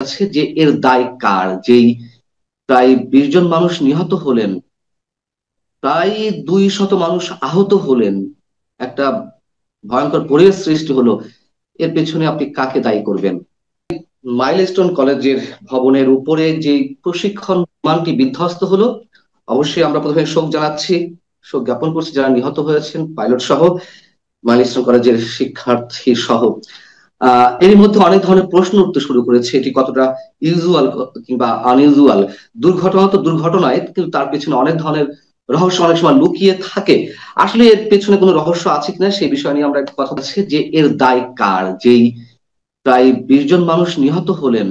আছে যে এর দায় কার, যেই প্রায় 20 জন মানুষ নিহত হলেন, প্রায় 200 মানুষ আহত হলেন, একটা ভয়ঙ্কর পরিবেশ সৃষ্টি হলো, এর পেছনে আপনি কাকে দায়ী করবেন? মাইলস্টোন কলেজের ভবনের উপরে যে প্রশিক্ষণ বিমানটি বিধ্বস্ত হলো, অবশ্যই আমরা প্রথমে শোক জানাচ্ছি, শোক জ্ঞাপন করছি যারা নিহত হয়েছেন, পাইলট সহ, মাইলস্টোন কলেজের শিক্ষার্থী সহ। এর মধ্যে অনেক ধরনের প্রশ্ন উঠতে শুরু করেছে, এটি কতটা ইউজুয়াল কিংবা আনইউজুয়াল। দুর্ঘটনা তো দুর্ঘটনায়, কিন্তু তার পেছনে অনেক ধরনের রহস্য অনেক সময় লুকিয়ে থাকে। আসলে এর পেছনে কোনো রহস্য আছে কিনা সেই বিষয় নিয়ে আমরা একটু কথা বলছি, যে এর দায় কার, যেই প্রায় 20 জন মানুষ নিহত হলেন,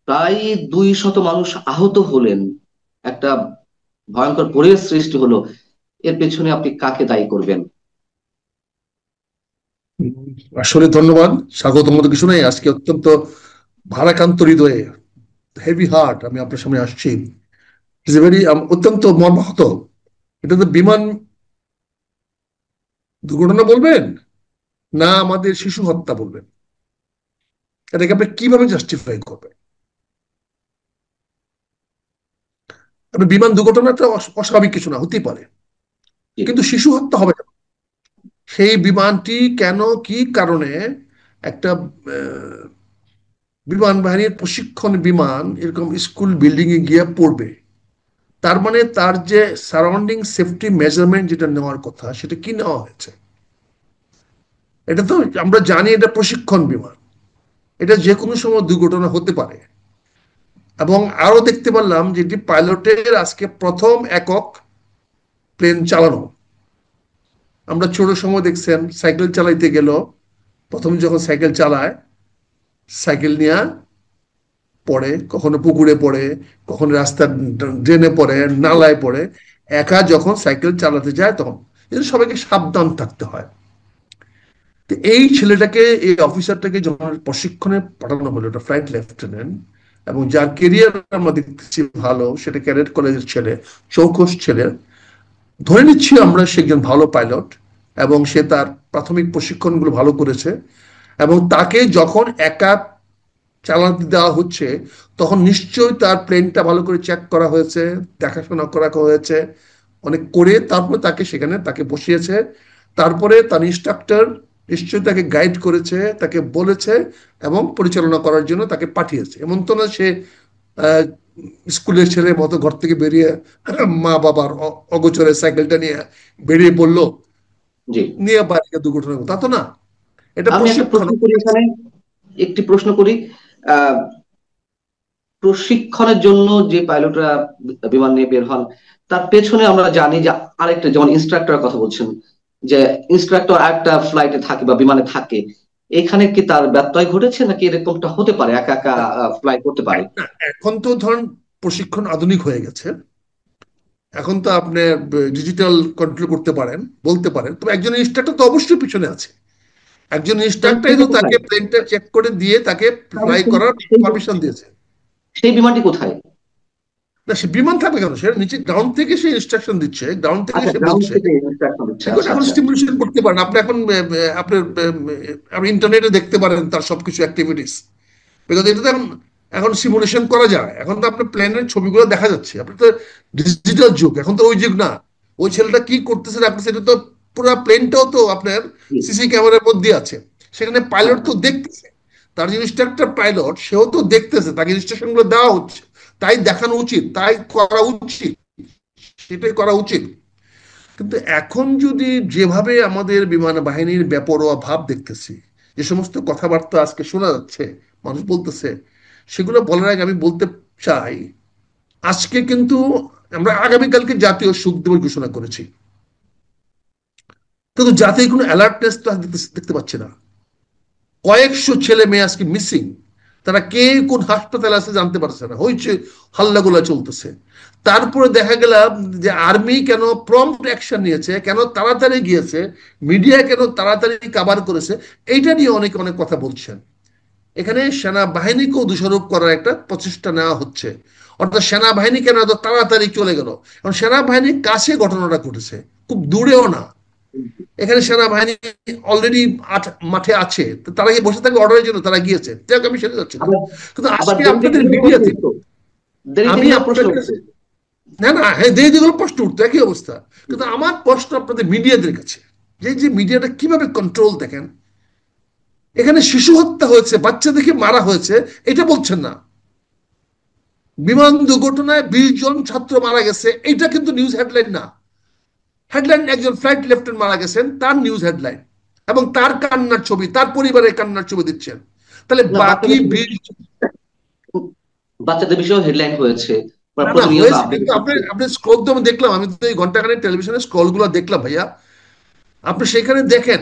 প্রায় 200 মানুষ আহত হলেন, একটা ভয়ঙ্কর পরিবেশ সৃষ্টি হলো, এর পেছনে আপনি কাকে দায়ী করবেন? উম, আসলে ধন্যবাদ। স্বাগত মতো কিছু নাই, আজকে অত্যন্ত ভারাক্রান্ত হৃদয়ে, হেভি হার্ট আমি আপনার সামনে আসছি। ইটস ভেরি অত্যন্ত মর্মাহত। এটা তো বিমান দুর্ঘটনা বলবেন না আমাদের শিশু হত্যা বলবেন? এটাকে আপনি কিভাবে জাস্টিফাই করবেন? আপনি বিমান দুর্ঘটনাটা অস্বাভাবিক কিছু না, হতেই পারে, জি। কিন্তু শিশু হত্যা হবে কেন? সেই বিমানটি কেন, কি কারণে একটা আহ, বিমান বাহিনীর প্রশিক্ষণ বিমান এরকম স্কুল বিল্ডিং এ গিয়ে পড়বে? তার মানে তার যে সারাউন্ডিং সেফটি মেজারমেন্ট যেটা নেওয়ার কথা সেটা কি নেওয়া হয়েছে? এটা তো আমরা জানি এটা প্রশিক্ষণ বিমান, এটা যে কোনো সময় দুর্ঘটনা হতে পারে। এবং আরো দেখতে পারলাম যে এটি পাইলটের আজকে প্রথম একক প্লেন চালানো। আমরা ছোট সময় দেখছেন সাইকেল চালাইতে গেল, প্রথম যখন সাইকেল চালায়, সাইকেল নিয়ে পড়ে, কখনো পুকুরে পড়ে, কখনো রাস্তার ড্রেনে পড়ে, নালায় পড়ে। একা যখন সাইকেল চালাতে যায় তখন কিন্তু সবাইকে সাবধান থাকতে হয়। তো এই ছেলেটাকে, এই অফিসারটাকে যখন প্রশিক্ষণে পাঠানো হলো, এটা ফ্লাইট লেফটেন্যান্ট, এবং যার কেরিয়ার আমরা দেখতেছি ভালো, সেটা ক্যাডেট কলেজের ছেলে, চৌখস ছেলে, ধরে নিচ্ছি আমরা সে একজন ভালো পাইলট, এবং সে তার প্রাথমিক প্রশিক্ষণগুলো ভালো করেছে। এবং তাকে যখন একা চালাতে দেওয়া হচ্ছে, তখন নিশ্চয়ই তার প্লেনটা ভালো করে চেক করা হয়েছে, দেখাশোনা করা হয়েছে, অনেক করে তারপরে তাকে সেখানে তাকে বসিয়েছে। তারপরে তার ইনস্ট্রাক্টর নিশ্চয়ই তাকে গাইড করেছে, তাকে বলেছে এবং পরিচালনা করার জন্য তাকে পাঠিয়েছে। এমন তো না সে আহ, স্কুলের ছেলের মতো ঘর থেকে বেরিয়ে মা বাবার অগোচরে সাইকেলটা নিয়ে বেরিয়ে পড়লো, জি। নিয়ে বাড়িতে দুর্ঘটনা, তা তো না। এটা আমি একটা প্রশিক্ষণ। প্রশ্ন করি এখানে, একটি প্রশ্ন করি। আহ প্রশিক্ষণের জন্য যে পাইলটরা বিমান নিয়ে বের হন, তার পেছনে আমরা জানি যে আরেকটা, যেমন ইনস্ট্রাক্টরের কথা বলছেন, যে ইনস্ট্রাক্টর আরেকটা ফ্লাইটে থাকে বা বিমানে থাকে, এখানে কি তার ব্যত্যয় ঘটেছে, নাকি এরকমটা হতে পারে, একা একা ফ্লাই করতে পারে? না, এখন তো ধরুন প্রশিক্ষণ আধুনিক হয়ে গেছে। এখন তো আপনি ডিজিটাল কন্ট্রোল করতে পারেন, বলতে পারেন, তবে একজন ইনস্ট্রাক্টর তো অবশ্যই পিছনে আছে। একজন তাহলে ইনস্ট্রাক্টর সেটা কিন্তু তাকে কোথায়? প্লেনটা চেক করে দিয়ে তাকে তাহলে ফ্লাই সেই করার সেই পারমিশন দিয়েছে। সেই বিমানটি কোথায়? না, সে বিমান থাকবে কেন? সে নিচে গ্রাউন্ড থেকে সে ইনস্ট্রাকশন দিচ্ছে, গ্রাউন্ড থেকে আচ্ছা, সে গ্রাউন্ড বলছে। থেকে ইনস্ট্রাকশন দিচ্ছে, দেখুন আচ্ছা এখন আচ্ছা। স্টিমুলেশন করতে পারেন আপনি, এখন আপনার আপনি ইন্টারনেটে দেখতে পারেন তার সবকিছু অ্যাক্টিভিটিস। বিকজ এটা তো এখন, এখন সিমুলেশন করা যায়, এখন তো আপনার প্লেনের ছবিগুলো দেখা যাচ্ছে। আপনার তো ডিজিটাল যুগ, এখন তো ওই যুগ না। ওই ছেলেটা কি করতেছে না করতেছে, এটা তো পুরো প্লেনটাও তো আপনার জি। সিসি ক্যামেরার মধ্যে আছে। সেখানে পাইলট আচ্ছা। তো দেখতেছে, তার যে ইনস্ট্রাক্টর পাইলট সেও তো দেখতেছে, তাকে ইনস্ট্রাকশন গুলো দেওয়া হচ্ছে। তাই দেখানো উচিত, তাই করা উচিত, সেটাই করা উচিত। কিন্তু এখন যদি যেভাবে আমাদের বিমান বাহিনীর বেপরোয়া ভাব দেখতেছি, যে সমস্ত কথাবার্তা আজকে শোনা যাচ্ছে, মানুষ বলতেছে, সেগুলো বলার আগে আমি বলতে চাই, আজকে কিন্তু আমরা আগামীকালকে জাতীয় শোক দিবস ঘোষণা করেছি, কিন্তু জাতীয় কোনো অ্যালার্টনেস তো দেখতে পাচ্ছি না। কয়েকশো ছেলে মেয়ে আজকে মিসিং, তারা কে কোন হাসপাতালে আছে জানতে পারছে না, হয়েছে হাল্লাগোলা চলতেছে। তারপরে দেখা গেল যে আর্মি কেন প্রম্পট অ্যাকশন নিয়েছে, কেন তাড়াতাড়ি গিয়েছে, মিডিয়া কেন তাড়াতাড়ি কাভার করেছে, এইটা নিয়ে অনেকে অনেক কথা বলছেন। এখানে সেনাবাহিনীকেও দোষারোপ করার একটা প্রচেষ্টা নেওয়া হচ্ছে। অর্থাৎ সেনাবাহিনী কেন এত তাড়াতাড়ি চলে গেল? কারণ সেনাবাহিনীর কাছে ঘটনাটা ঘটেছে, খুব দূরেও না। এখানে সেনাবাহিনী অলরেডি মাঠে আছে, তো তারা গিয়ে বসে থাকবে অর্ডারের জন্য, তারা গিয়েছে, যাক আমি সেটা যাচ্ছি না। আবার কিন্তু আবার আজকে দেরিতে আপনাদের গেলে প্রশ্ন মিডিয়াতে, উঠতো, দেরিতে আমি গেলেও প্রশ্ন আপনার উঠতো। কাছে, না না হ্যাঁ দিয়ে যেগুলো প্রশ্ন উঠতো একই অবস্থা। কিন্তু আমার প্রশ্ন আপনাদের মিডিয়াদের কাছে, যে যে মিডিয়াটা কিভাবে কন্ট্রোল দেখেন, এখানে শিশু হত্যা হয়েছে, বাচ্চাদেরকে মারা হয়েছে, এটা বলছেন না। বিমান দুর্ঘটনায় 20 জন ছাত্র মারা গেছে, এটা কিন্তু নিউজ হেডলাইন না। হেডলাইন একজন ফ্লাইট লেফটেন্যান্ট মারা গেছেন, তার নিউজ হেডলাইন, এবং তার কান্নার ছবি, তার পরিবারের কান্নার ছবি দিচ্ছেন। তাহলে না, বাকি 20, বাচ্চাদের বিষয়েও হেডলাইন হয়েছে, বা না না প্রতিনিয়ত হয়েছে, আপডেট কিন্তু আপনি হচ্ছে। আপনি স্ক্রল তো আমি দেখলাম, আমি তো এই ঘন্টাখানেক টেলিভিশনের স্ক্রল গুলো দেখলাম ভাইয়া। আপনি সেখানে দেখেন,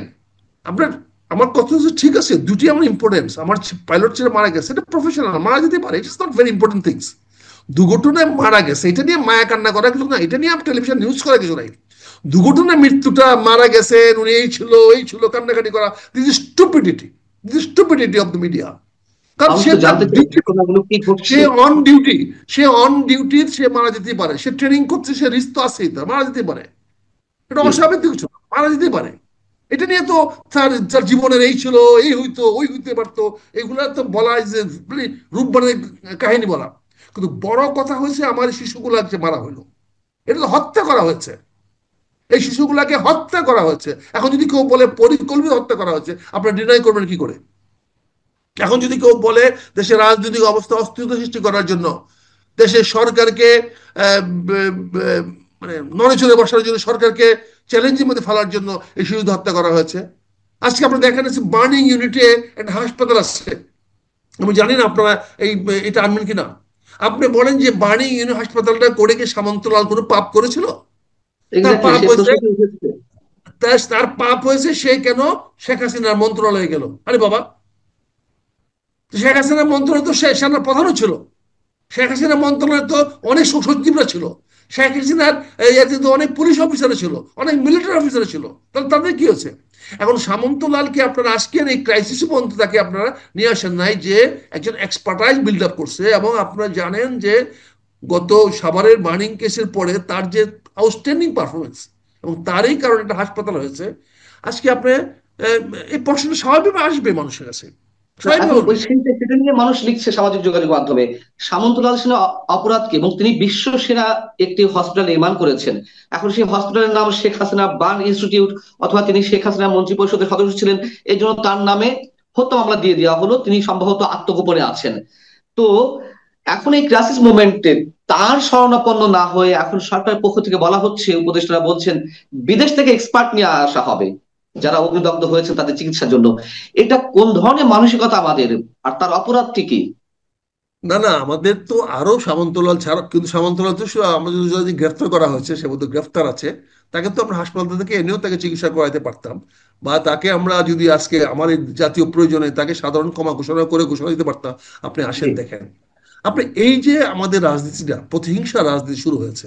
আপনার, আমার কথা হচ্ছে ঠিক আছে, দুটি আমার ইম্পর্টেন্স, আমার পাইলট ছেলে মারা গেছে, এটা প্রফেশনাল, মারা যেতে পারে, it's not very important things. দুর্ঘটনায় মারা গেছে, এটা নিয়ে মায়া কান্না করা কিছু না, এটা নিয়ে টেলিভিশন নিউজ করা কিছু নাই। দুর্ঘটনায় মৃত্যুটা, মারা গেছেন উনি, এই ছিল কান্নাকাটি করা, this is stupidity, this is stupidity of the media. কারণ মানুষ সে তো তার জানতে চায় ডিউটি, ঘটনাগুলো কি সে ঘটছে। অন ডিউটি, সে মারা যেতে পারে, সে ট্রেনিং করছে, সে রিস্ক তো আছেই, তার মারা যেতে পারে, এটা জি। অস্বাভাবিক কিছু না, মারা যেতে পারে। এটা নিয়ে তো তার জীবনের এই ছিল, এই হইতো, ওই হইতে পারতো, এগুলা তো বলা যে মানে রূপ বানিয়ে কাহিনী বলা। কিন্তু বড় কথা হয়েছে আমার শিশুগুলা যে মারা হইলো, এটা তো হত্যা করা হয়েছে, এই শিশুগুলাকে হত্যা করা হয়েছে। এখন যদি কেউ বলে পরিকল্পিত হত্যা করা হয়েছে, আপনারা ডিনাই করবেন কি করে? এখন যদি কেউ বলে দেশের রাজনৈতিক অবস্থা অস্থিরতা সৃষ্টি করার জন্য, দেশের সরকারকে মানে নড়ে চড়ে বসার জন্য, সরকারকে চ্যালেঞ্জের মধ্যে ফেলার জন্য এই শিশুদের হত্যা করা হয়েছে। আজকে আপনারা দেখেন, বার্নিং ইউনিটে একটা হাসপাতাল আছে, আমি জানি না আপনারা এই এটা আনবেন কিনা। আপনি বলেন যে বার্নিং ইউনিট হাসপাতালটা করে কি সামন্তলাল কোনো পাপ করেছিল? তার এক্স্যাক্টলি, পাপ সেই হয়েছে, প্রশ্নটি উঠেছে। তার পাপ হয়েছে সে কেন শেখ হাসিনার মন্ত্রণালয়ে গেল? আরে বাবা, শেখ হাসিনার মন্ত্রণালয় তো সেনার প্রধানও ছিল, শেখ হাসিনা মন্ত্রণালয়ে তো অনেক সচিবরা ছিল, শেখ হাসিনার এতে তো অনেক পুলিশ অফিসার ছিল, অনেক মিলিটারি অফিসার ছিল, তাহলে তাদের কি হচ্ছে? এখন সামন্তলালকে আপনারা আজকের এই ক্রাইসিস পর্যন্ত তাকে আপনারা নিয়ে আসেন নাই, যে একজন এক্সপার্টাইজ বিল্ড আপ করছে, এবং আপনারা জানেন যে গত সাভারের বার্নিং কেসের পরে তার যে আউটস্ট্যান্ডিং পারফরমেন্স, এবং তারই কারণে একটা হাসপাতাল হয়েছে। আজকে আপনি এই প্রশ্নটা স্বাভাবিকভাবে আসবে মানুষের কাছে, না, এখন স্বাভাবিকভাবে। ওই সেটা নিয়ে মানুষ লিখছে সামাজিক যোগাযোগ মাধ্যমে। সামন্তলাল সেনা অপরাধ কি, এবং তিনি বিশ্ব সেরা একটি হসপিটাল নির্মাণ করেছেন। এখন সেই হসপিটালের নাম শেখ হাসিনা বার্ন ইনস্টিটিউট, অথবা তিনি শেখ হাসিনা মন্ত্রী পরিষদের সদস্য ছিলেন, এই জন্য তার নামে হত্যা মামলা দিয়ে দেওয়া হলো, তিনি সম্ভবত আত্মগোপনে আছেন। তো এখন এই ক্রাইসিস মোমেন্টে তার শরণাপন্ন না হয়ে এখন সরকারের পক্ষ থেকে বলা হচ্ছে, উপদেষ্টারা বলছেন বিদেশ থেকে এক্সপার্ট নিয়ে আসা হবে যারা অগ্নিদগ্ধ হয়েছে তাদের চিকিৎসার জন্য। এটা কোন ধরনের মানসিকতা আমাদের, আর তার অপরাধটি কি? না না আমাদের তো আরো সামন্তলাল ছাড়া, কিন্তু সামন্তলাল তো আমাদের যদি গ্রেফতার করা হয়েছে, সে বোধহয় গ্রেফতার আছে, তাকে তো আমরা হাসপাতাল থেকে এনেও তাকে চিকিৎসা করাতে পারতাম, বা তাকে আমরা যদি আজকে আমার এই জাতীয় প্রয়োজনে তাকে সাধারণ ক্ষমা ঘোষণা করে ঘোষণা দিতে পারতাম। আপনি জি। আসেন দেখেন, আপনি এই যে আমাদের রাজনীতিটা প্রতিহিংসা রাজনীতি শুরু হয়েছে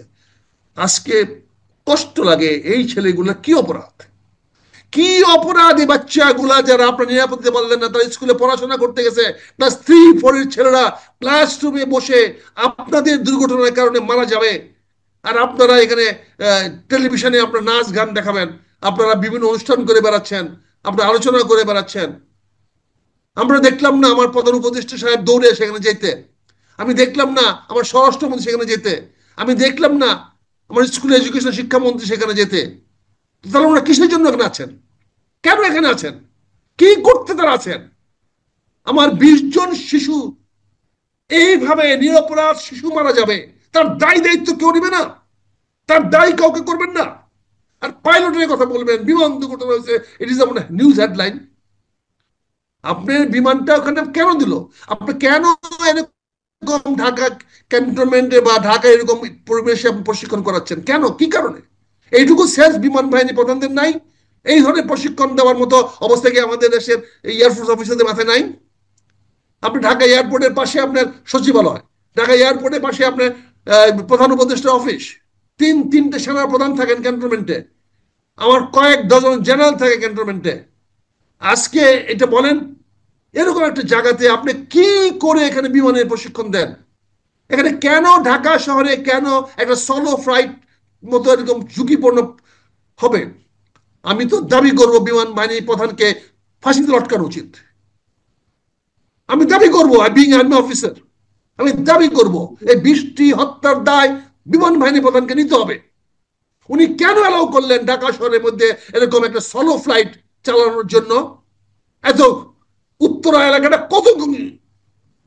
আজকে, কষ্ট লাগে। এই ছেলেগুলো কি অপরাধ, কি অপরাধী বাচ্চাগুলা, যারা আপনার নিরাপত্তা বললেন না, তারা স্কুলে পড়াশোনা করতে গেছে, ক্লাস 3, 4 এর ছেলেরা ক্লাসরুমে বসে আপনাদের দুর্ঘটনার কারণে মারা যাবে, আর আপনারা এখানে টেলিভিশনে আপনার নাচ গান দেখাবেন, আপনারা বিভিন্ন অনুষ্ঠান করে বেড়াচ্ছেন, আপনারা আলোচনা করে বেড়াচ্ছেন। আমরা দেখলাম না আমার প্রধান উপদেষ্টা সাহেব দৌড়ে সেখানে যেতে, আমি দেখলাম না আমার স্বরাষ্ট্রমন্ত্রী সেখানে যেতে, আমি দেখলাম না আমার স্কুল এডুকেশন শিক্ষামন্ত্রী সেখানে যেতে। তাহলে ওনারা কিসের জন্য এখানে আছেন? কেন এখানে আছেন? কি করতে তারা আছেন? আমার 20 জন শিশু, এইভাবে নিরপরাধ শিশু মারা যাবে, তার দায় দায়িত্ব কেউ নেবে না, তার দায় কাউকে করবেন না। আর পাইলটের কথা বলবেন, বিমান দুর্ঘটনা হয়েছে, ইট ইজ নিউজ হেডলাইন। আপনার বিমানটা ওখানে কেন দিল? আপনি কেন এরকম ঢাকা ক্যান্টনমেন্টে বা ঢাকা এরকম পরিবেশে আপনি প্রশিক্ষণ করাচ্ছেন? কেন, কি কারণে? এইটুকু সেন্স বিমান বাহিনী প্রধানদের নাই? এই ধরনের প্রশিক্ষণ দেওয়ার মতো অবস্থা কি আমাদের দেশের এয়ারফোর্স অফিসারদের মাথায় নাই? আপনি ঢাকা এয়ারপোর্টের পাশে আপনার সচিবালয়, ঢাকা এয়ারপোর্টের পাশে আপনার প্রধান উপদেষ্টা অফিস, তিনটে সেনার প্রধান থাকেন ক্যান্টনমেন্টে, আমার কয়েক ডজন জেনারেল থাকে ক্যান্টনমেন্টে। আজকে এটা বলেন, এরকম একটা জায়গাতে আপনি কি করে এখানে বিমানের প্রশিক্ষণ দেন? এখানে কেন ঢাকা শহরে কেন একটা সোলো ফ্লাইট মতো এরকম ঝুঁকিপূর্ণ হবে? আমি তো দাবি করব বিমান বাহিনী প্রধানকে ফাঁসিতে লটকানো উচিত। আমি দাবি করব, বিং আর্মি অফিসার, আমি দাবি করব এই 20টি হত্যার দায় বিমান বাহিনী প্রধানকে নিতে হবে। উনি কেন অ্যালাউ করলেন ঢাকা শহরের মধ্যে এরকম একটা সোলো ফ্লাইট চালানোর জন্য? এত উত্তরা এলাকাটা কত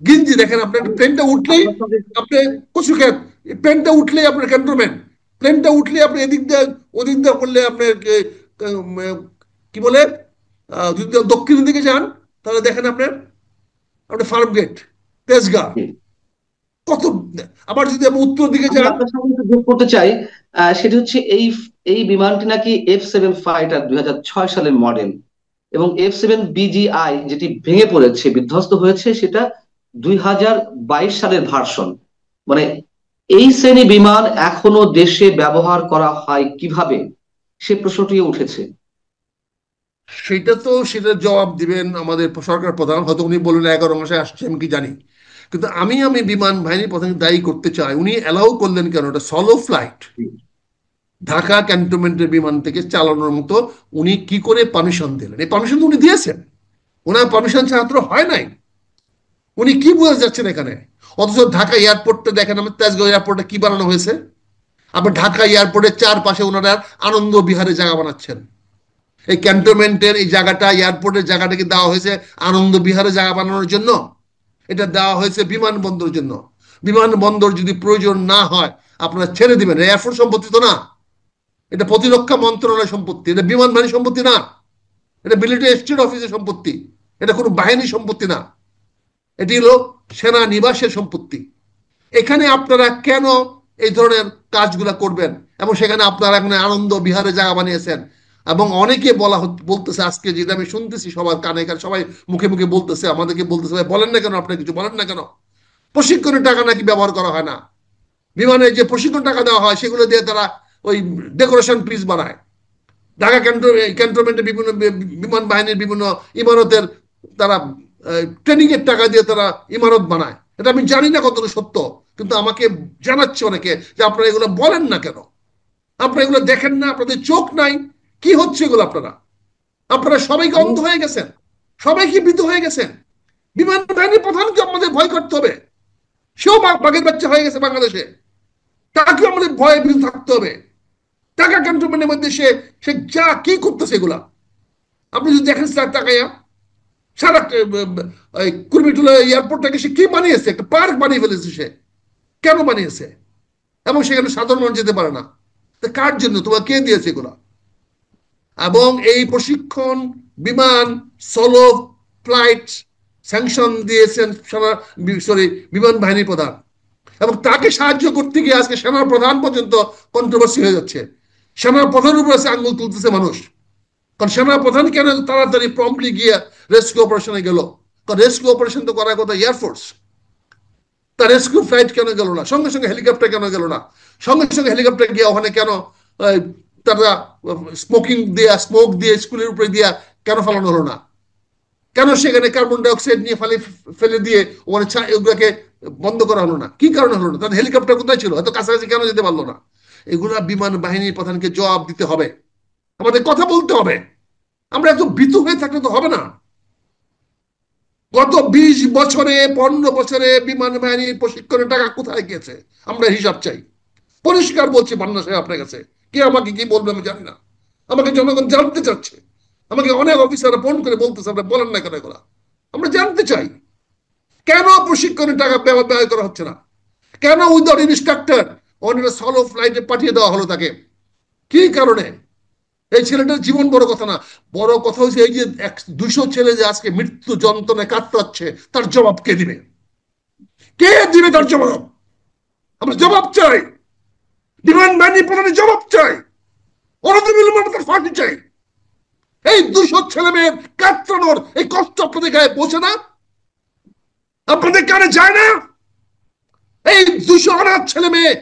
গিঞ্জি, দেখেন আপনার প্লেনটা উঠলেই আপনার সঙ্গে আপনি কচু খেত, প্লেনটা উঠলেই আপনার ক্যান্টনমেন্ট, প্লেনটা উঠলে আপনি এদিক দিয়ে ওদিক দিয়ে করলে আপনার কি বলে যদি দক্ষিণের দিকে যান তাহলে দেখেন আপনার আপনার ফার্ম গেট, তেজগাঁ, কত। আবার যদি আপনি উত্তর দিকে আমি যান, আপনার সঙ্গে একটু যোগ করতে চাই। সেটি হচ্ছে এই এই বিমানটি নাকি F7 ফাইটার 2006 সালের মডেল, এবং F7 BGI যেটি ভেঙে পড়েছে, বিধ্বস্ত হয়েছে, সেটা 2022 সালের ভার্সন। মানে এই শ্রেণী বিমান এখনো দেশে ব্যবহার করা হয় কিভাবে, সে প্রশ্নটিও উঠেছে। সেটার জবাব দিবেন আমাদের সরকার প্রধান, হয়তো উনি বললেন 11 মাসে আসছে, আমি কি জানি। কিন্তু আমি বিমান বাহিনী প্রধান দায়ী করতে চাই, উনি অ্যালাউ করলেন কেন? এটা সলো ফ্লাইট, ঢাকা ক্যান্টনমেন্টের বিমান থেকে চালানোর মতো উনি কি করে পারমিশন দিলেন? এই পারমিশন তো উনি দিয়েছেন, ওনার পারমিশন ছাড়া তো হয় নাই। উনি কি বুঝে যাচ্ছেন এখানে? অথচ ঢাকা এয়ারপোর্টটা দেখেন, আমার তেজগাঁও এয়ারপোর্টে কি বানানো হয়েছে। আপনি ঢাকা এয়ারপোর্টের চারপাশে ওনারা আনন্দ বিহারে জায়গা বানাচ্ছেন। এই ক্যান্টনমেন্টের এই জায়গাটা, এয়ারপোর্টের জায়গাটাকে দেওয়া হয়েছে আনন্দ বিহারে জায়গা বানানোর জন্য? এটা দেওয়া হয়েছে বিমানবন্দরের জন্য। বিমানবন্দর যদি প্রয়োজন না হয় আপনারা ছেড়ে দিবেন। এয়ারফোর্স সম্পত্তি তো না, এটা প্রতিরক্ষা মন্ত্রণালয় সম্পত্তি, এটা বিমান বাহিনী সম্পত্তি না, এটা মিলিটারি স্টেট অফিসের সম্পত্তি, এটা কোনো বাহিনীর সম্পত্তি না, এটি হলো সেনা নিবাসের সম্পত্তি। এখানে আপনারা কেন এই ধরনের কাজগুলা করবেন? এবং সেখানে আপনারা এখানে আনন্দ বিহারে জায়গা বানিয়েছেন। এবং অনেকে বলতেছে আজকে, যেটা আমি শুনতেছি সবার কানে কানে, সবাই মুখে মুখে বলতেছে, আমাদেরকে বলতেছে, ভাই বলেন না কেন, আপনি কিছু বলেন না কেন? প্রশিক্ষণের টাকা নাকি ব্যবহার করা হয় না, বিমানে যে প্রশিক্ষণ টাকা দেওয়া হয় সেগুলো দিয়ে তারা ওই ডেকোরেশন পিস বানায়। ঢাকা ক্যান্টনমেন্টের বিভিন্ন বিমান বাহিনীর বিভিন্ন ইমারতের তারা ট্রেনিং এর টাকা দিয়ে তারা ইমারত বানায়। এটা আমি জানি না কতটা সত্য, কিন্তু আমাকে জানাচ্ছে অনেকে যে আপনারা এগুলো বলেন না কেন, আপনারা এগুলো দেখেন না, আপনাদের চোখ নাই, কি হচ্ছে এগুলো? আপনারা আপনারা সবাইকে আমি অন্ধ হয়ে গেছেন, সবাই কি ভীত হয়ে গেছেন? বিমান বাহিনীর প্রধানকে আমাদের ভয় করতে হবে, সেও বাঘের বাচ্চা হয়ে গেছে বাংলাদেশে, তাকেও আমাদের ভয়ে ভীত থাকতে হবে। টাকা ক্যান্টনমেন্টের মধ্যে সে সে যা কি করতেছে এগুলা আপনি যদি দেখেন স্যার তাকাইয়া, সারা কুর্মিটোলা এয়ারপোর্টটাকে সে কি বানিয়েছে, একটা পার্ক বানিয়ে ফেলেছে সে। কেন বানিয়েছে? এবং সেখানে সাধারণ মানুষ যেতে পারে না। কার জন্য? তোমার কে দিয়েছে এগুলা? এবং এই প্রশিক্ষণ বিমান সোলো ফ্লাইট স্যাংশন দিয়েছেন সরি বিমান বাহিনী প্রধান, এবং তাকে সাহায্য করতে গিয়ে আজকে সেনা প্রধান পর্যন্ত কন্ট্রোভার্সি হয়ে যাচ্ছে। সেনা প্রধানের উপর আঙুল তুলতেছে মানুষ। কারণ সেনা প্রধান কেন তাড়াতাড়ি প্রম্পটলি গিয়ে রেস্কিউ অপারেশনে গেল? কারণ রেস্কিউ অপারেশন তো করার কথা এয়ারফোর্স। তার রেস্কিউ ফ্লাইট কেন গেল না? সঙ্গে সঙ্গে হেলিকপ্টার কেন গেল না? সঙ্গে সঙ্গে হেলিকপ্টার গিয়ে ওখানে কেন তারা স্মোক দিয়ে স্কুলের উপরে দিয়া কেন ফেলানো হলো না? কেন সেখানে কার্বন ডাইঅক্সাইড নিয়ে ফেলে দিয়ে ওখানে ওগুলোকে বন্ধ করা হলো না? কি কারণে হলো না? তাদের হেলিকপ্টার কোথায় ছিল? এত কাছাকাছি কেন যেতে পারলো না? এগুলা বিমান বাহিনীর প্রধানকে জবাব দিতে হবে, আমাদের কথা বলতে হবে। আমরা এত ভীতু হয়ে থাকলে তো হবে না। গত 20 বছরে 15 বছরে বিমান বাহিনীর প্রশিক্ষণের টাকা কোথায় গিয়েছে? আমরা হিসাব চাই। পরিষ্কার বলছি পান্না সাহেব আপনার কাছে, কে আমাকে কি বলবে আমি জানি না, আমাকে জনগণ জানতে চাচ্ছে, আমাকে অনেক অফিসাররা ফোন করে বলতেছে আপনি বলেন না কেন এগুলা। আমরা জানতে চাই কেন প্রশিক্ষণের টাকা ব্যয় করা হচ্ছে না, কেন উইদাউট ইনস্ট্রাক্টর অনেক সলো ফ্লাইটে পাঠিয়ে দেওয়া হলো তাকে, কি কারণে? এই ছেলেটার জীবন বড় কথা না, বড় কথা হচ্ছে এই যে 200 ছেলে যে আজকে মৃত্যু যন্ত্রণায় কাতরাচ্ছে, তার জবাব কে দিবে? কে দিবে তার জবাব? আমরা জবাব চাই, বিমান বাহিনী প্রধানের জবাব চাই, অনতিবিলম্বে তার ফাঁসি চাই। এই 200 ছেলে মেয়ের কাতরানোর এই কষ্ট আপনাদের গায়ে পৌঁছে না? আপনাদের কানে যায় না? এই 200 অনাথ ছেলে মেয়ে,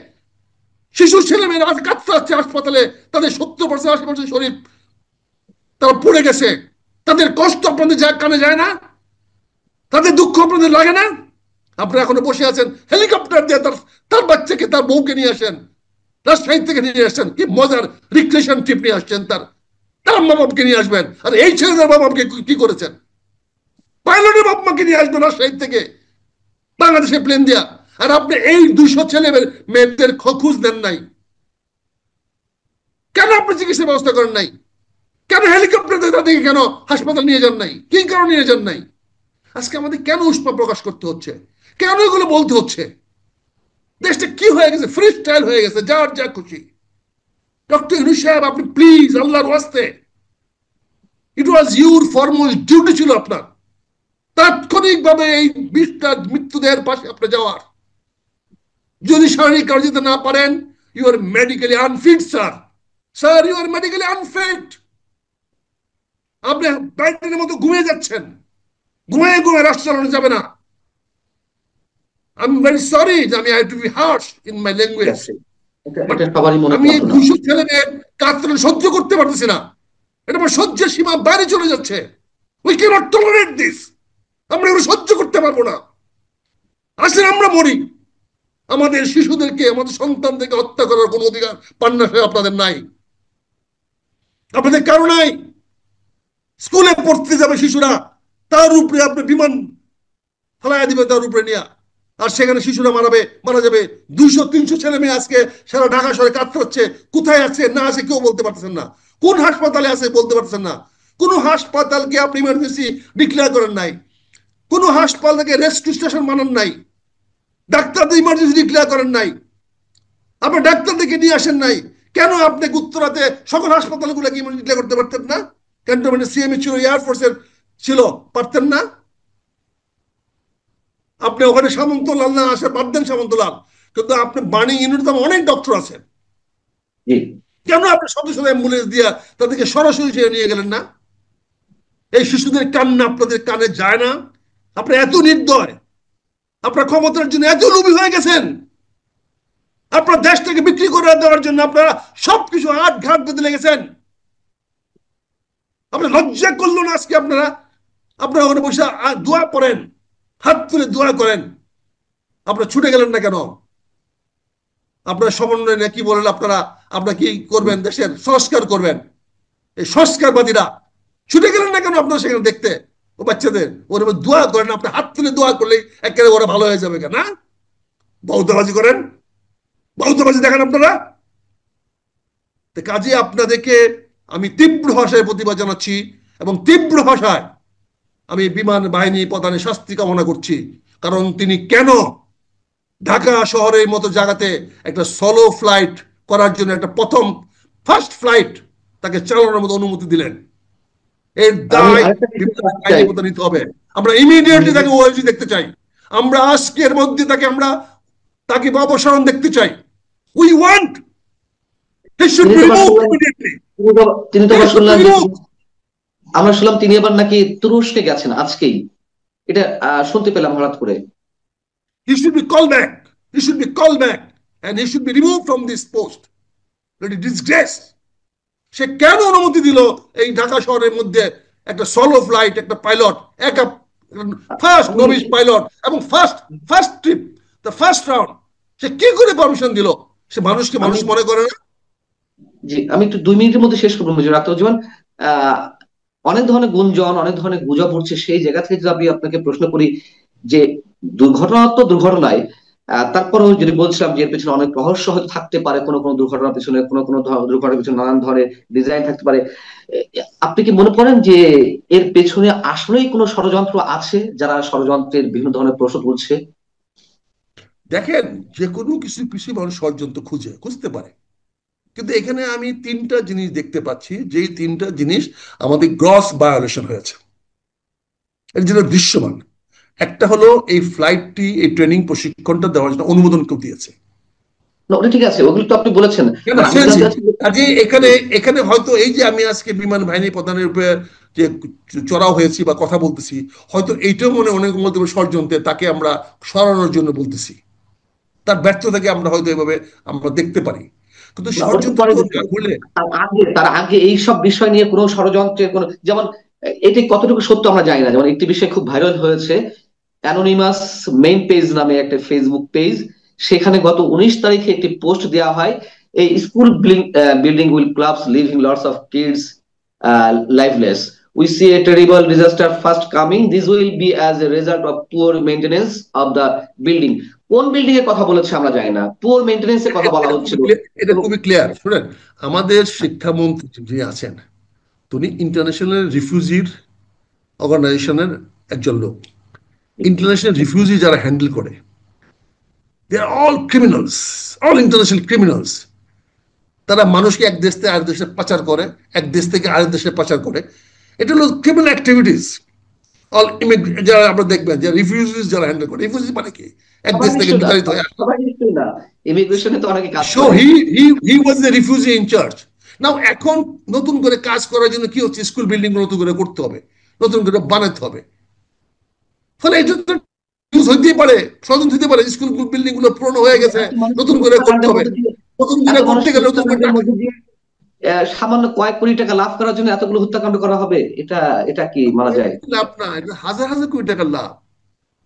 শিশু ছেলে মেয়েরা আজ কাতরাচ্ছে হাসপাতালে, তাদের 70% 80% শরীর তারা পড়ে গেছে, তাদের কষ্ট আপনাদের কানে যায় না? তাদের দুঃখ আপনাদের লাগে না? আপনারা এখনো বসে আছেন হেলিকপ্টার দিয়ে তার তার বাচ্চাকে, তার বউকে নিয়ে আসেন, রাজশাহী থেকে নিয়ে আসছেন, কি মজার রিক্রেশন ট্রিপ নিয়ে আসছেন, তার তার মা বাবাকে নিয়ে আসবেন। আর এই ছেলেদের বাবা মাকে কি করেছেন? পাইলটের বাবা মাকে নিয়ে আসবেন রাজশাহী থেকে বাংলাদেশে প্লেন দিয়া। আর আপনি এই 200 ছেলে মেয়েদের খোঁজ দেন নাই কেন? আপনি চিকিৎসা ব্যবস্থা করেন নাই কেন? হেলিকপ্টার তাদেরকে কেন হাসপাতাল নিয়ে যান নাই? কি কারণে নিয়ে যান নাই? আজকে আমাদের কেন উষ্মা প্রকাশ করতে হচ্ছে? কেন এগুলো বলতে হচ্ছে? দেশটা কি হয়ে গেছে? ফ্রি স্টাইল হয়ে গেছে, যার যা খুশি। ডক্টর ইউনূস সাহেব, আপনি প্লিজ আল্লাহর ওয়াস্তে, ইট ওয়াজ ইউর ফরমোস্ট ডিউটি ছিল আপনার তাৎক্ষণিকভাবে এই 20টা মৃত্যুদের পাশে আপনি যাওয়ার। যদি শারীরিক কাজ দিতে না পারেন, you are medically unfit sir. Sir, you are medically unfit. আপনি ব্যাটারির মতো ঘুমিয়ে যাচ্ছেন। ঘুমিয়ে ঘুমিয়ে রাষ্ট্র চালানো যাবে না। আই এম ভেরি সরি যে আমি I to be harsh in my ঠিক ল্যাঙ্গুয়েজ, আছে, এটা বাট এটা সবারই মনে আমি এই কল্পনা। 200 ছেলে মেয়ের কাতরানি সহ্য করতে পারতেছি না। এটা আমার সহ্যের সীমা বাইরে চলে যাচ্ছে। We can't tolerate this. আমরা এগুলো সহ্য করতে পারবো না। আসলে আমরা মরি, আমাদের শিশুদেরকে, আমাদের সন্তানদেরকে হত্যা করার কোন অধিকার পান না। আপনাদের নাই, আপনাদের কারো নাই। স্কুলে পড়তে যাবে শিশুরা, তার উপরে আপনি বিমান ফালাইয়া দিবে তার উপরে নিয়ে, আর সেখানে শিশুরা মারা যাবে। 200-300 ছেলে মেয়ে আজকে সারা ঢাকা শহরে কাতরাচ্ছে। কোথায় আছে না আছে কেউ বলতে পারতেছেন না। কোন হাসপাতালে আছে বলতে পারতেছেন না। কোন হাসপাতালকে আপনি ইমার্জেন্সি ডিক্লেয়ার করেন নাই। কোন হাসপাতালকে রেস্কিউ স্টেশন বানান নাই। ডাক্তারদের ইমার্জেন্সি ডিক্লেয়ার করেন নাই। আপনি ডাক্তারদেরকে নিয়ে আসেন নাই। কেন আপনি উত্তরাতে সকল হাসপাতালগুলোকে ইমার্জেন্সি ডিক্লেয়ার করতে পারতেন না? ক্যান্টনমেন্টে সিএমএ ছিল, এয়ারফোর্সের ছিল, পারতেন না? আপনি ওখানে সামন্তলাল না আসে বাদ দেন সামন্তলাল, কিন্তু আপনি বার্নিং ইউনিটে অনেক ডক্টর আছেন। জি, কেন আপনি শত শত অ্যাম্বুলেন্স দিয়ে তাদেরকে সরাসরি নিয়ে গেলেন না? এই শিশুদের কান্না আপনাদের কানে যায় না? আপনি এত নির্দয়, আপনার ক্ষমতার জন্য এত লোভী হয়ে গেছেন। আপনার দেশটাকে বিক্রি করে দেওয়ার জন্য আপনারা সবকিছু আট ঘাট বেঁধে লেগেছেন। আপনার লজ্জা করলো না আজকে? আপনারা ওখানে বসে দোয়া করেন, হাত তুলে দোয়া করেন। আপনারা ছুটে গেলেন না কেন? আপনার সমন্বয় কি বলেন আপনারা? আপনারা কি করবেন? দেশের সংস্কার করবেন। এই সংস্কারবাদীরা ছুটে গেলেন না কেন আপনারা সেখানে দেখতে? ও বাচ্চাদের ওর দোয়া করেন, আপনি হাত তুলে দোয়া করলেই একেবারে ওরা ভালো হয়ে যাবে কেন? বৌদ্ধবাজি করেন, বৌদ্ধবাজি দেখেন আপনারা। কাজে আপনাদেরকে আমি তীব্র ভাষায় প্রতিবাদ জানাচ্ছি এবং তীব্র ভাষায় আমি বিমান বাহিনী প্রধানের শাস্তি কামনা করছি। কারণ তিনি কেন ঢাকা শহরের মতো জায়গাতে একটা সোলো ফ্লাইট করার জন্য একটা ফার্স্ট ফ্লাইট তাকে চালানোর মতো অনুমতি দিলেন? এর আমি দায় আরেকটা কিছু বিমান জানতে চাই। বাহিনীর মতো নিতে হবে। আমরা ইমিডিয়েটলি তাকে ওএসডি দেখতে চাই। আমরা আজকের মধ্যে তাকে অপসারণ দেখতে চাই। উই ওয়ান্ট হি শুড তিনি বি তো আবার রিমুভড শুনলাম ইমিডিয়েটলি। তিনি তো হি আবার শুড বি শুনলাম যে রিমুভড। আমরা শুনলাম তিনি আবার নাকি তুরস্কে গেছেন আজকেই। এটা শুনতে পেলাম হঠাৎ করে। He should be called back. He should be called back and he should be removed from this post. That is disgrace. সে কেন অনুমতি দিল এই ঢাকা শহরের মধ্যে একটা সোলো ফ্লাইট, একটা পাইলট, একা ফার্স্ট আমি নবিশ পাইলট এবং first trip, the first round, সে কি করে পারমিশন দিল? সে মানুষকে আমি মানুষ মনে করে না? জি, আমি একটু 2 মিনিটের মধ্যে শেষ করবো মেজর আখতারুজ্জামান। আহ অনেক ধরনের গুঞ্জন, অনেক ধরনের গুজব উঠছে, সেই জায়গা থেকে যদি আমি আপনাকে প্রশ্ন করি যে দুর্ঘটনা তো দুর্ঘটনায়, তারপরেও যদি বলছিলাম যে এর পেছনে অনেক রহস্য হয়তো থাকতে পারে, কোনো কোনো দুর্ঘটনার পেছনে, কোনো কোনো দুর্ঘটনার পেছনে নানান ধরনের ডিজাইন থাকতে পারে। আপনি কি মনে করেন যে এর পেছনে আসলেই কোনো ষড়যন্ত্র আছে, যারা ষড়যন্ত্রের বিভিন্ন ধরনের প্রশ্ন তুলছে? দেখেন, যে কোনো কিছু কিছু মানুষ ষড়যন্ত্র খুঁজতে পারে, কিন্তু এখানে আমি তিনটা জিনিস দেখতে পাচ্ছি, যেই তিনটা জিনিস আমাদের গ্রস ভায়োলেশন হয়েছে, এর জন্য দৃশ্যমান। একটা হলো এই ফ্লাইটটি, এই ট্রেনিং প্রশিক্ষণটা দেওয়ার জন্য অনুমোদন কেউ দিয়েছে। না, ওটা ঠিক আছে, ওগুলো তো আপনি বলেছেন। কেন আমি শুনেছি? জানতে চাচ্ছি কাজে এখানে এখানে হয়তো এই যে আমি আজকে বিমান বাহিনী প্রধানের উপরে যে চড়াও হয়েছি বা কথা বলতেছি, হয়তো এইটাও অনেক মধ্যে ষড়যন্ত্রে তাকে আমরা সরানোর জন্য বলতেছি। তার ব্যর্থতাকে আমরা হয়তো এভাবে আমরা দেখতে পারি, কিন্তু না, ওটা তো ষড়যন্ত্র পরে কেউ না বিষয়। করলে। তার আগে এইসব বিষয় নিয়ে কোনো ষড়যন্ত্রের কোনো, যেমন এটি কতটুকু সত্য আমরা জানি না। যেমন একটি বিষয় খুব ভাইরাল হয়েছে, অ্যানোনিমাস মেইন পেজ নামে একটা ফেসবুক পেজ, সেখানে গত 19 তারিখে একটি পোস্ট দেওয়া হয়, এই school building will clubs living lots of kids lifeless. We see a terrible disaster fast coming. This will be as a result of poor maintenance of the building. কোন building এর কথা বলেছে আমরা জানি না, পুয়ার মেইনটেনেন্স এর কথা বলা হচ্ছিল। এটা এবং খুবই ক্লিয়ার। শুনেন, আমাদের শিক্ষামন্ত্রী যিনি আছেন, তিনি ইন্টারন্যাশনাল রিফিউজির অর্গানাইজেশনের একজন লোক। ইন্টারন্যাশনাল রিফিউজি যারা হ্যান্ডেল করে, they are all criminals, all international criminals. তারা মানুষকে এক দেশ থেকে আরেক দেশে পাচার করে, এক দেশ থেকে আরেক দেশে পাচার করে। এটা হলো ক্রিমিনাল অ্যাক্টিভিটিস। অল যারা আমরা দেখবেন যে রিফিউজিস যারা হ্যান্ডেল করে, রিফিউজি মানে কি, এক সবাই দেশ থেকে নিশ্চয়ই না, বিতাড়িত হয়ে আসে। সবাই নিশ্চয়ই না, ইমিগ্রেশনে তো অনেকে কাজ সো করে। He was the refugee in charge. Now এখন নতুন করে কাজ করার জন্য কি হচ্ছে, স্কুল বিল্ডিং নতুন করে করতে হবে, নতুন করে বানাতে হবে। ফলে এটা তো ইউজ হইতেই পারে, ষড়যন্ত্র হতে পারে, স্কুল বিল্ডিং গুলো পুরনো হয়ে গেছে, এত মানুষ নতুন করে করতে হত্যাকাণ্ডের হবে। মধ্যে দিয়ে, নতুন এত করে মানুষ করতে গেলে নতুন করে হত্যাকাণ্ডের টাকা। মধ্যে দিয়ে সামান্য কয়েক কোটি টাকা লাভ করার জন্য এতগুলো হত্যাকাণ্ড করা হবে, এটা এটা কি মানা যায়? লাভ না, এটা হাজার হাজার কোটি টাকার লাভ।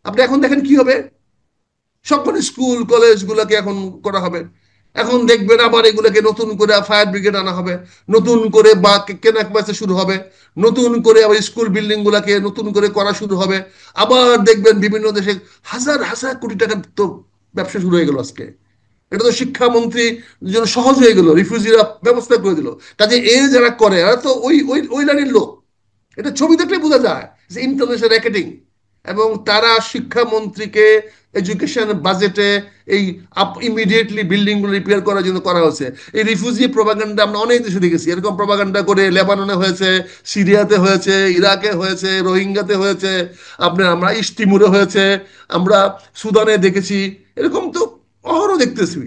আপনি এখন দেখেন কি হবে, সকল স্কুল কলেজ গুলাকে এখন করা হবে। এখন দেখবেন আবার এগুলোকে নতুন করে ফায়ার ব্রিগেড আনা হবে, নতুন করে বা কেনা বেচা শুরু হবে, নতুন করে আবার স্কুল বিল্ডিং গুলাকে নতুন করে করা শুরু হবে। আবার দেখবেন বিভিন্ন দেশে হাজার হাজার কোটি টাকার তো ব্যবসা শুরু হয়ে গেল আজকে। এটা তো শিক্ষামন্ত্রী জন্য সহজ হয়ে গেল, রিফিউজিরা ব্যবস্থা করে দিল। কাজে এ যারা করে এরা তো ওই ওই ওই লাইনের লোক। এটা ছবি দেখলে বোঝা যায় যে ইন্টারন্যাশনাল র্যাকেটিং। এবং তারা শিক্ষামন্ত্রীকে এডুকেশন বাজেটে এই ইমিডিয়েটলি বিল্ডিং গুলো রিপেয়ার করার জন্য করা হয়েছে। এই রিফিউজি প্রপাগান্ডা আমরা অনেক দেশে দেখেছি, এরকম প্রপাগান্ডা করে লেবাননে হয়েছে, সিরিয়াতে হয়েছে, ইরাকে হয়েছে, রোহিঙ্গাতে হয়েছে, আপনার আমরা ইস্ট তিমুরে হয়েছে, আমরা সুদানে দেখেছি, এরকম তো অহরহ দেখতেছি।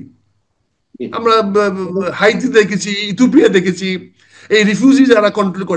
আমরা হাইতি দেখেছি, ইথিওপিয়া দেখেছি। এই রিফিউজি যারা কন্ট্রোল করে